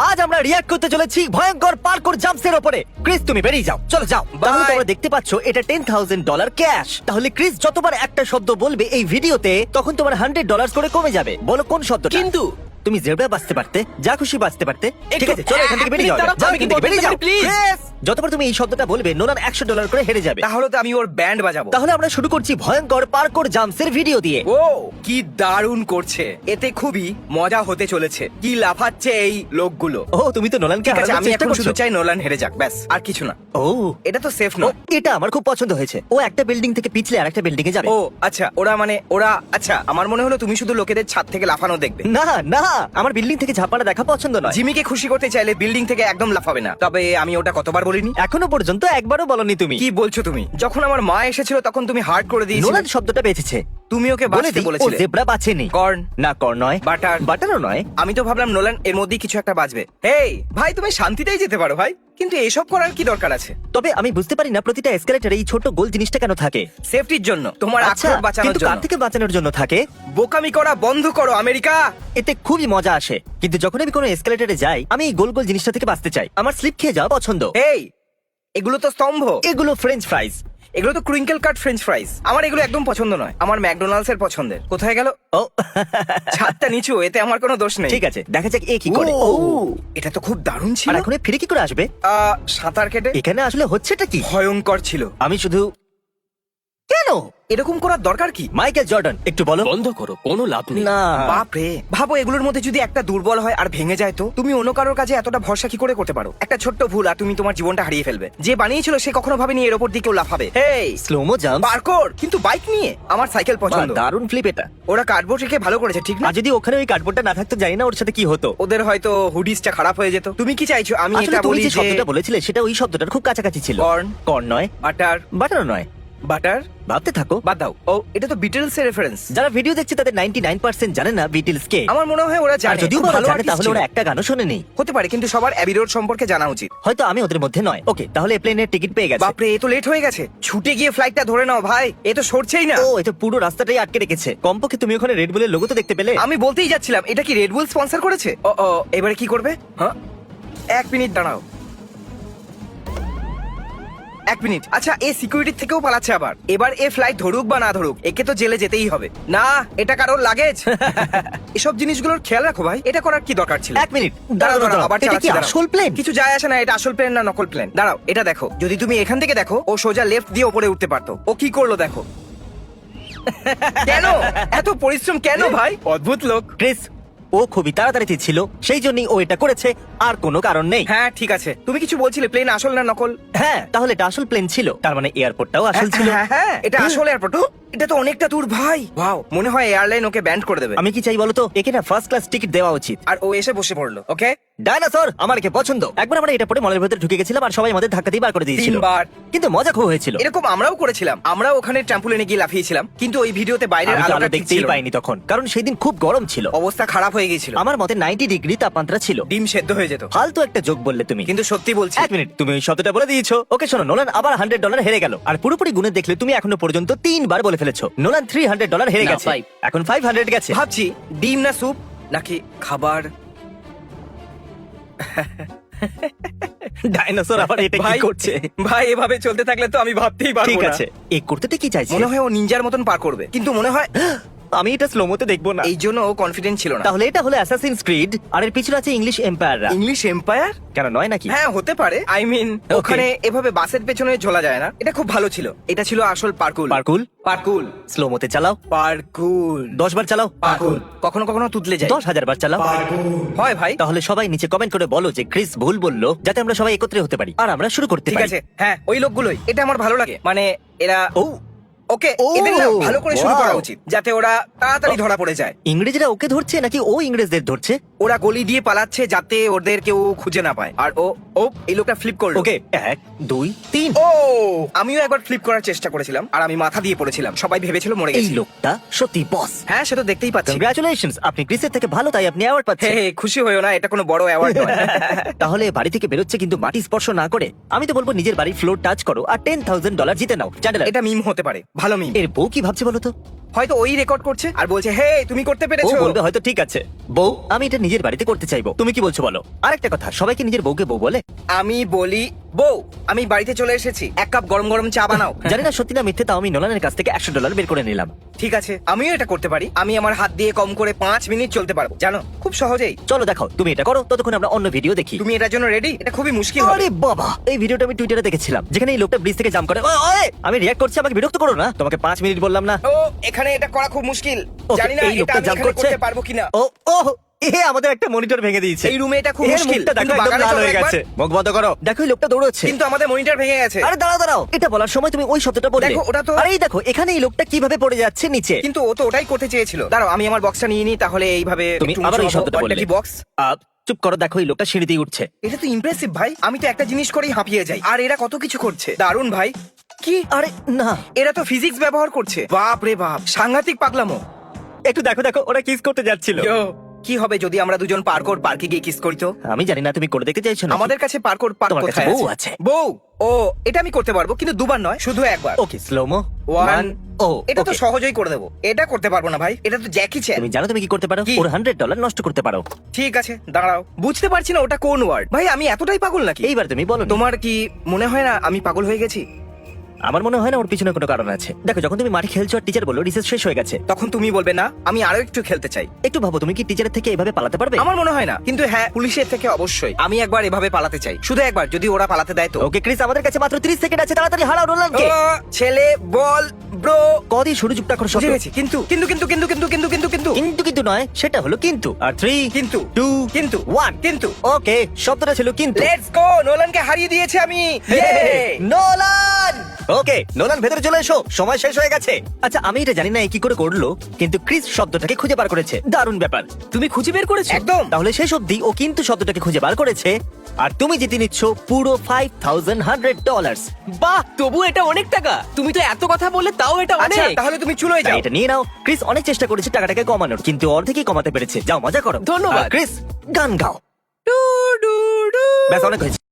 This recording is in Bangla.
আজ আমরা রিয়াক্ট করতে চলেছি ভয়ঙ্কর পার্কুর জাম্পসের উপরে। ক্রিস তুমি বেরিয়ে যাও, চলো যাও। তাহলে তোমরা দেখতে পাচ্ছ এটা $10,000 ক্যাশ। তাহলে ক্রিস যতবার একটা শব্দ বলবে এই ভিডিওতে তখন তোমার $100 করে কমে যাবে। বলো কোন শব্দটা? কিন্তু তুমি জেব্রা বাঁচতে পারতে, যা খুশি বাঁচতে পারতে। ঠিক আছে, চলো এখান থেকে বেরিয়ে যাও। দাঁড়াও, যাও আমি এখান থেকে বেরিয়ে যাও প্লিজ। Chris! যতবার তুমি এই শব্দটা বলবে নোলান $100 করে হেরে যাবে। তাহলে তো আমি ওর ব্যান্ড বাজাবো। তাহলে আমরা শুরু করছি ভয়ঙ্কর পার্কুর জাম্পসের ভিডিও দিয়ে। ও কি দারুণ করছে, এতে খুবই মজা হতে চলেছে। কি লাফাচ্ছে এই লোকগুলো। ও তুমি তো নোলানকে ঠিক আছে, হারানোর আমি চেষ্টা এখন করছো। শুধু চাই নোলান হেরে যাক, ব্যাস আর কিছু না। ও এটা তো সেফ ও, নয়। এটা আমার খুব পছন্দ হয়েছে। ও একটা বিল্ডিং থেকে পিছলে আরেকটা বিল্ডিং এ যাবে। ও আচ্ছা, ওরা আচ্ছা, আমার মনে হলো তুমি শুধু লোকেদের ছাদ থেকে লাফানো দেখবে। না না, আমার বিল্ডিং থেকে ঝাঁপাটা দেখা পছন্দ নয়। জিমিকে খুশি করতে চাইলে বিল্ডিং থেকে একদম লাফাবে না। তবে আমি ওটা কতবার বলিনি। এখনো পর্যন্ত একবারও বলনি তুমি। কি বলছো তুমি? যখন আমার মা এসেছিল তখন তুমি হার্ড করে দিয়েছিলে। নোলান শব্দটা বেঁচেছে। তুমি ওকে বলে বাঁচতে দিই, ও বলেছিলে। জেব্রা বাঁচেনি। কর্ন, না কর্ন নয়, বাটার। বাটারও নয়। আমি তো ভাবলাম নোলান এর মধ্যেই কিছু একটা বাজবে। এই ভাই, তুমি শান্তিতেই যেতে পারো ভাই, কিন্তু এসব করার কি দরকার আছে? তবে আমি বুঝতে পারি না প্রতিটা এসকেলেটরে এই ছোট গোল জিনিসটা কেন থাকে। সেফটির জন্য, তোমার আচ্ছা, আক্রোশ বাঁচানোর কিন্তু কার জন্য। থেকে বাঁচানোর জন্য থাকে? বোকামি করা বন্ধ করো আমেরিকা। এতে খুবই মজা আসে, কিন্তু যখন আমি কোনো এসকেলেটরে যাই আমি এই গোল গোল জিনিসটা থেকে বাঁচতে চাই। আমার স্লিপ খেয়ে যাওয়া পছন্দ। এই এগুলো তো স্তম্ভ, এগুলো ফ্রেঞ্চ ফ্রাইজ। এগুলো তো ক্রিঙ্কেল কাট ফ্রেঞ্চ ফ্রাইজ। আমার এগুলো একদম পছন্দ নয়। আমার ম্যাকডোনাল্ডস এর পছন্দের। কোথায় গেল? ও ছাদটা নিচু, এতে আমার কোনো দোষ নেই। ঠিক আছে, দেখা যাক এ কি করে। ও, ও, এটা তো খুব দারুণ ছিল। আর এখন এ ফিরে কি করে আসবে? সাঁতার কেটে। এখানে আসলে হচ্ছেটা কি? ভয়ঙ্কর ছিল। আমি শুধু কেন এরকম করার দরকার কি? মাইকেল জর্ডান একটু বলো। বন্ধ করো, কোনো লাভ নেই। না বাপরে, ভাবো এগুলোর মধ্যে যদি একটা দুর্বল হয় আর ভেঙে যায়, তো তুমি অন্য কারোর কাছে এতটা ভরসা কি করে করতে পারো? একটা ছোট্ট ভুল আর তুমি তোমার জীবনটা হারিয়ে ফেলবে। যে বানিয়েছিল সে কখনো ভাবেনি এর ওপর দিয়ে কেউ লাফাবে। হেই, স্লোমো জাম্প, পার্কোর, কিন্তু বাইক নিয়ে। আমার সাইকেল পছন্দ। দারুণ ফ্লিপ এটা। ওরা কার্ডবোর্ড রেখে ভালো করেছে, ঠিক না? আর যদি ওখানে ওই কার্ডবোর্ডটা না থাকতো জানি না ওর সাথে কি হতো। ওদের হয়তো হুডিসটা খারাপ হয়ে যেত। তুমি কি চাইছো আমি আসলে এটা তুমি বলি যে যে শব্দটা বলেছিলে সেটা ওই শব্দটার খুব কাছাকাছি ছিল। কর্ন, কর্ন নয়, বাটার, বাটার নয়। বাটার ভাবতে থাকো। বাদ দাও। ও, এটা তো বিটলস এর রেফারেন্স। যারা ভিডিও দেখছে তাদের 99% জানে না বিটলস কে। আমার মনে হয় ওরা আর জানে। যদিও খুব বা ওরা ভালো জানে artist তাহলে ছিল। ওরা একটা গানও শোনেনি। হতে পারে, কিন্তু সবার অ্যাবি রোড সম্পর্কে জানা উচিত। হয়তো আমি ওদের মধ্যে নয়। ওকে, তাহলে প্লেনের টিকিট পেয়ে গেছে। বাপরে, এ তো লেট হয়ে গেছে। ছুটে গিয়ে ফ্লাইটটা ধরে নাও ভাই, এ তো সরছেই না। ও, এটা পুরো রাস্তাটাই আটকে রেখেছে। কমপক্ষে তুমি ওখানে রেড বুলের লোগো তো দেখতে পেলে। আমি বলতেই যাচ্ছিলাম, এটা কি রেড বুল স্পন্সর করেছে? ও ও, এবারে কি করবে? হ্যাঁ, 1 মিনিট দাঁড়াও। 1 মিনিট। আচ্ছা, এ সিকিউরিটির থেকেও পালাচ্ছে আবার। এবার এ ফ্লাইট ধরুক বা না ধরুক, একে তো জেলে যেতেই হবে। না, এটা কারোর লাগেজ। এসব জিনিসগুলোর খেয়াল রাখো ভাই। এটা করার কি দরকার ছিল? 1 মিনিট দাঁড়াও দাঁড়াও, আবার এটা কি চালাচ্ছি, দাঁড়াও। আসল প্লেন? কিছু যায় আসে না, এটা আসল প্লেন না নকল প্লেন। দাঁড়াও, এটা দেখো। যদি তুমি এখান থেকে দেখো, ও সোজা লেফট দিয়ে উপরে উঠতে পারতো। ও কি করলো দেখো। কেন এত পরিশ্রম কেন ভাই? অদ্ভুত লোক। ক্রিস, ও খুবই তাড়াতাড়িতে ছিল, সেই জন্যই ও এটা করেছে, আর কোনো কারণ নেই। হ্যাঁ ঠিক আছে, তুমি কিছু বলছিলে প্লেন আসল না নকল? হ্যাঁ, তাহলে এটা আসল প্লেন ছিল, তার মানে এয়ারপোর্টটাও আসল ছিল। হ্যাঁ, হ্যাঁ, এটা আসল এয়ারপোর্ট। এটা তো অনেকটা দূর ভাই। ওয়াও, মনে হয় এয়ারলাইন ওকে ব্যান্ড করে দেবে। আমি কি চাই বলতো, একে না ফার্স্ট ক্লাস টিকিট দেওয়া উচিত। আর ও এসে বসে পড়লো। ওকে, ডাইনোসর আমার কে পছন্দ। একবার আমরা এটা পরে মলের ভেতরে ঢুকে গেছিলাম আর সবাই আমাদের ধাক্কা দিয়ে বার করে দিয়েছিল। 3 বার। কিন্তু মজা খুব হয়েছিল। এরকম আমরাও করেছিলাম। আমরাও ওখানে ট্রাম্পুলিনে গিয়ে লাফিয়েছিলাম, কিন্তু ওই ভিডিওতে বাইরের আমি তো আলোটা আলো ঠিক দেখতেই ছিল না। পাইনি তখন, কারণ সেই দিন খুব গরম ছিল। অবস্থা খারাপ হয়ে গিয়েছিল। আমার মতে 90 ডিগ্রি তাপমাত্রা ছিল। ডিম সেদ্ধ হয়ে যেত। ফালতু একটা যোগ বললে তুমি। কিন্তু সত্যি বলছি। 1 মিনিট, তুমি ওই শব্দটা বলে দিয়েছো। ওকে শোনো, নোলান আবার $100 হেরে গেল। আর পুরোপুরি গুণে দেখলে তুমি এখনো পর্যন্ত 3 বার বলে ফেলেছো। নোলান $300 হেরে না, গেছে। 5 এখন 500 গেছে। ভাবছি ডিম না স্যুপ নাকি খাবার। ডাইনোসর আবার এটা কি ভাই করছে? ভাই, এভাবে চলতে থাকলে তো আমি ভাবতেই পারবো ঠিক না। আছে, এই করতে কি চাইছে? মনে হয় ও নিনজার মতন পার করবে, কিন্তু মনে হয় আমি এটা স্লোমোতে দেখবো না। এই জন্য ও কনফিডেন্ট ছিল না। তাহলে এটা হলো অ্যাসাসিনস ক্রিড, আর এর পিছনে আছে ইংলিশ এম্পায়াররা। English empire? কেন নয় নাকি? হ্যাঁ, হতে পারে। আই মিন, ওখানে এভাবে বাসের পেছনে ঝোলা যায় না। এটা খুব ভালো ছিল। এটা ছিল আসল পার্কুল। পার্কুল পার্কুল। স্লোমোতে চালাও। পার্কুল। 10 বার চালাও। পার্কুল। কখনো কখনো তুতলে যায়। 10,000 বার চালাও। হয় ভাই। তাহলে সবাই নিচে কমেন্ট করে বলো যে ক্রিস ভুল বললো, যাতে আমরা সবাই একত্রে হতে পারি আর আমরা শুরু করতে ঠিক পারি। আছে, হ্যাঁ, ওই লোকগুলোই। এটা আমার ভালো লাগে। মানে এরা ও, ওকে, ও, এদের না ভালো করে শুরু করা wow. উচিত, যাতে ওরা তাড়াতাড়ি ধরা পড়ে যায়। ইংরেজরা ওকে ধরছে নাকি ও ইংরেজদের ধরছে? ওরা গলি দিয়ে পালাচ্ছে যাতে ওদের কেউ খুঁজে না পায়। আর ও ও এই লোকটা ফ্লিপ করলো। ওকে 1 2 3। ও, আমিও একবার ফ্লিপ করার চেষ্টা করেছিলাম আর আমি মাথা দিয়ে পড়েছিলাম। সবাই ভেবেছিল মরে এই গেছি। লোকটা সত্যি বস। হ্যাঁ, সে তো দেখতেই পাচ্ছি। কংগ্রাচুলেশনস, আপনি ক্রিসের থেকে ভালো, তাই আপনি অ্যাওয়ার্ড হে পাচ্ছেন। হে, খুশি হয়েও না, এটা কোনো বড় অ্যাওয়ার্ড নয়। তাহলে বাড়ি থেকে বেরোচ্ছে কিন্তু মাটি স্পর্শ না করে। আমি তো বলবো নিজের বাড়ির ফ্লোর টাচ করো আর $10,000 জিতে নাও। চ্যান্ডেলার, এটা মিম হতে পারে, ভালো মিম। এর বউ কি ভাবছে বলো তো? হয়তো ওই রেকর্ড করছে আর বলছে হে তুমি করতে ও পেরেছো। বলবে হয়তো ঠিক আছে বউ, আমি এটা নিজের বাড়িতে করতে চাইবো। তুমি কি বলছো বলো? আরেকটা কথা, সবাইকে নিজের বউকে বউ বলে? আমি বলি বউ, আমি বাড়িতে চলে এসেছি, এক কাপ গরম গরম চা বানাও। জানি না সত্যি না মিথ্যে, তাও আমি নোলানের কাছ থেকে $100 বের করে নিলাম। ঠিক আছে, আমিও এটা করতে পারি। আমি আমার হাত দিয়ে কম করে 5 মিনিট চলতে পারবো, জানো, খুব সহজেই। চলো দেখাও, তুমি এটা করো, ততক্ষণ আমরা অন্য ভিডিও দেখি। তুমি এটার জন্য রেডি? এটা খুবই মুশকিল হবে। আরে বাবা, এই ভিডিওটা আমি টুইটারে দেখেছিলাম, যেখানে এই লোকটা ব্রিজ থেকে জাম্প করে। ওয়ে, ওয়ে, আমি রিঅ্যাক্ট করছি, আমাকে বিরক্ত করো না। তোমাকে 5 মিনিট বললাম না? ও, এখানে এটা করা খুব মুশকিল। ওকে, জানি না এই এটা লোকটা আমি জাম্প এখানে করছে। করতে পারবো কিনা। ও ও, আমাদের একটা মনিটর ভেঙে দিয়েছে। এই রুমে এটা খুব এর মুশকিল। মুখটা দেখো, কিন্তু একদম বাগানে লাল চলো হয়ে একবার। গেছে। মুখ বন্ধ করো। দেখো এই লোকটা দৌড়চ্ছে। কিন্তু আমাদের মনিটর ভেঙে গেছে। আরে দাঁড়াও দাঁড়াও, এটা বলার সময় তুমি ওই শব্দটা বললে। দেখো, ওটা তো- আরে এই দেখো, এখানে এই লোকটা কিভাবে পড়ে যাচ্ছে নিচে। কিন্তু ও তো ওটাই করতে চেয়েছিল। দাঁড়াও, আমি আমার বক্সটা নিয়ে নিই, তাহলে এইভাবে তুমি একটু আবার উঁচু এই হবো। শব্দটা ওটা বললে। কি বক্স? চুপ করো, দেখো এই লোকটা সিঁড়ি দিয়ে উঠছে। এটা তো ইমপ্রেসিভ ভাই। আমি তো একটা জিনিস করেই হাঁপিয়ে যাই, আর এরা কত কিছু করছে। দারুণ ভাই। কি? আরে না, এরা তো ফিজিক্স ব্যবহার করছে। বাপ রে বাপ, সাংঘাতিক পাগলামো। একটু দেখো দেখো, ওরা কিস করতে যাচ্ছিল। ইয়ো, কি হবে যদি আমরা দুজন পার্কে গিয়ে কিস করি তো? আমি জানি না, তুমি করে দেখতে চাইছো না? আমাদের কাছে পার্ক তোমার কাছে কোথায় বউ আছে? আছে। বউ? ও, এটা আমি করতে পারবো, কিন্তু দুবার নয়, শুধু একবার। ওকে, স্লোমো। 1 ও, এটা তো okay. সহজেই করে দেবো। এটা করতে পারবো না ভাই, এটা তো জ্যাকি চ্যান। তুমি জানো তুমি কি করতে পারো? কি? ওর $100 নষ্ট করতে পারো। ঠিক আছে, দাঁড়াও, বুঝতে পারছি না ওটা কোন ওয়ার্ড। ভাই আমি এতটাই পাগল নাকি? এইবার তুমি বলো। তোমার কি মনে হয় না আমি পাগল হয়ে গেছি? আমার মনে হয় না ওর পিছনে কোনো কারণ আছে। দেখো, যখন তুমি মাঠে খেলছো আর টিচার বললো রিসেস শেষ হয়ে গেছে, তখন তুমি বলবে না আমি আরো একটু খেলতে চাই। একটু ভাবো, তুমি কি টিচারের থেকে এভাবে পালাতে পারবে? আমার মনে হয় না, কিন্তু হ্যাঁ, পুলিশের থেকে অবশ্যই। আমি একবার এভাবে পালাতে চাই, শুধু একবার, যদি ওরা পালাতে দেয় তো। ওকে ক্রিস, আমাদের কাছে মাত্র 30 সেকেন্ড আছে, তাড়াতাড়ি হারাও নোলানকে। ও, ছেলে বল ব্রো। কদি শুরু যুক্ত করে বুঝে গেছি, কিন্তু কিন্তু কিন্তু কিন্তু কিন্তু কিন্তু কিন্তু কিন্তু কিন্তু কিন্তু নয়, সেটা হলো কিন্তু। আর 3 কিন্তু 2 কিন্তু 1 কিন্তু ওকে, শব্দটা ছিল কিন্তু। লেটস গো, নোলানকে হারিয়ে দিয়েছি আমি। Yay! নোলান! ওকে নোলান, ভেতরে চলে এসো, সময় শেষ হয়ে গেছে। আচ্ছা, আমি এটা জানি না এই কি করে করলো, কিন্তু ক্রিস শব্দটাকে খুঁজে বার করেছে। দারুণ ব্যাপার। তুমি খুঁজে বের করেছো? একদম। তাহলে শেষ অবধি ও কিন্তু শব্দটাকে খুঁজে বার করেছে, আর তুমি জিতে নিচ্ছ পুরো $5,100। বাহ, তবু এটা অনেক টাকা। তুমি তো এত কথা বললে, তাও এটা আচ্ছা, অনেক। তাহলে তুমি চুলোয় তাই যাও। এটা নিয়ে নাও। ক্রিস অনেক চেষ্টা করেছে টাকাটাকে কমানোর, কিন্তু অর্ধেকই কমাতে পেরেছে। যাও মজা করো। ধন্যবাদ। আর ক্রিস, গান গাও। Do, do, do. ব্যাস, অনেক হয়েছে।